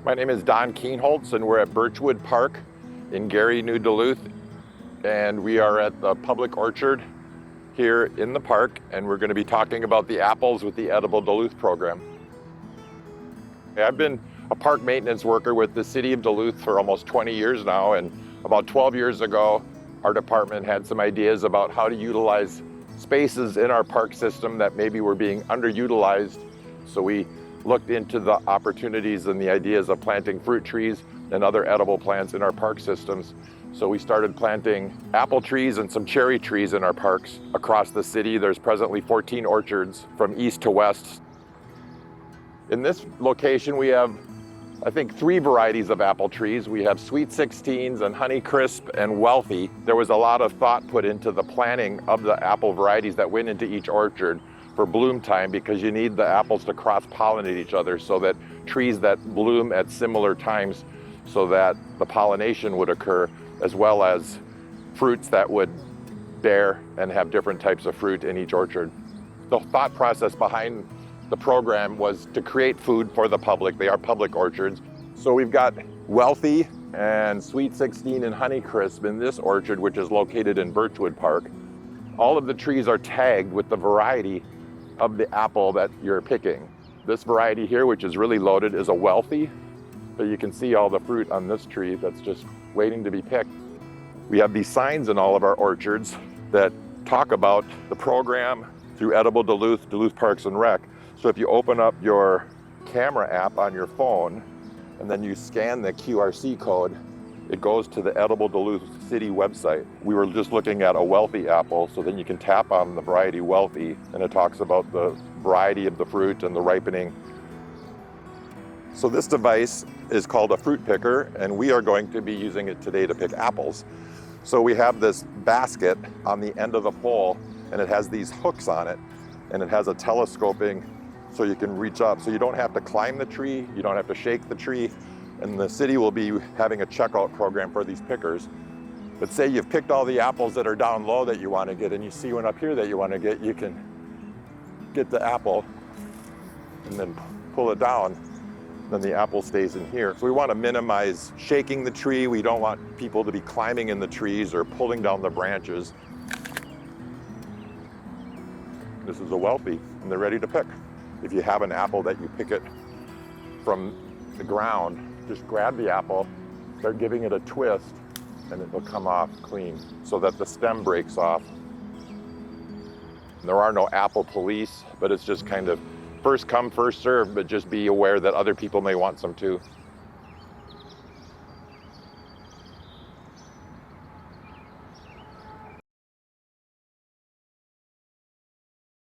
My name is Don Kienholz, and we're at Birchwood Park in Gary, New Duluth, and we are at the public orchard here in the park, and we're going to be talking about the apples with the Edible Duluth program. I've been a park maintenance worker with the City of Duluth for almost 20 years now, and about 12 years ago, our department had some ideas about how to utilize spaces in our park system that maybe were being underutilized. So we looked into the opportunities and the ideas of planting fruit trees and other edible plants in our park systems. So we started planting apple trees and some cherry trees in our parks across the city. There's presently 14 orchards from east to west. In this location, we have, I think, 3 varieties of apple trees. We have Sweet 16s and Honey Crisp and Wealthy. There was a lot of thought put into the planting of the apple varieties that went into each orchard for bloom time, because you need the apples to cross-pollinate each other so that trees that bloom at similar times so that the pollination would occur, as well as fruits that would bear and have different types of fruit in each orchard. The thought process behind the program was to create food for the public. They are public orchards. So we've got Wealthy and Sweet 16 and Honey Crisp in this orchard, which is located in Birchwood Park. All of the trees are tagged with the variety of the apple that you're picking. This variety here, which is really loaded, is a Wealthy. So you can see all the fruit on this tree that's just waiting to be picked. We have these signs in all of our orchards that talk about the program through Edible Duluth, Duluth Parks and Rec. So if you open up your camera app on your phone and then you scan the QRC code, it goes to the Edible Duluth City website. We were just looking at a Wealthy apple, so then you can tap on the variety Wealthy, and it talks about the variety of the fruit and the ripening. So this device is called a fruit picker, and we are going to be using it today to pick apples. So we have this basket on the end of the pole, and it has these hooks on it, and it has a telescoping so you can reach up. So you don't have to climb the tree, you don't have to shake the tree, and the city will be having a checkout program for these pickers. But say you've picked all the apples that are down low that you want to get, and you see one up here that you want to get, you can get the apple and then pull it down. Then the apple stays in here. So we want to minimize shaking the tree. We don't want people to be climbing in the trees or pulling down the branches. This is a Wealthy, and they're ready to pick. If you have an apple that you pick it from the ground, just grab the apple, start giving it a twist, and it will come off clean so that the stem breaks off. There are no apple police, but it's just kind of first come, first served, but just be aware that other people may want some too.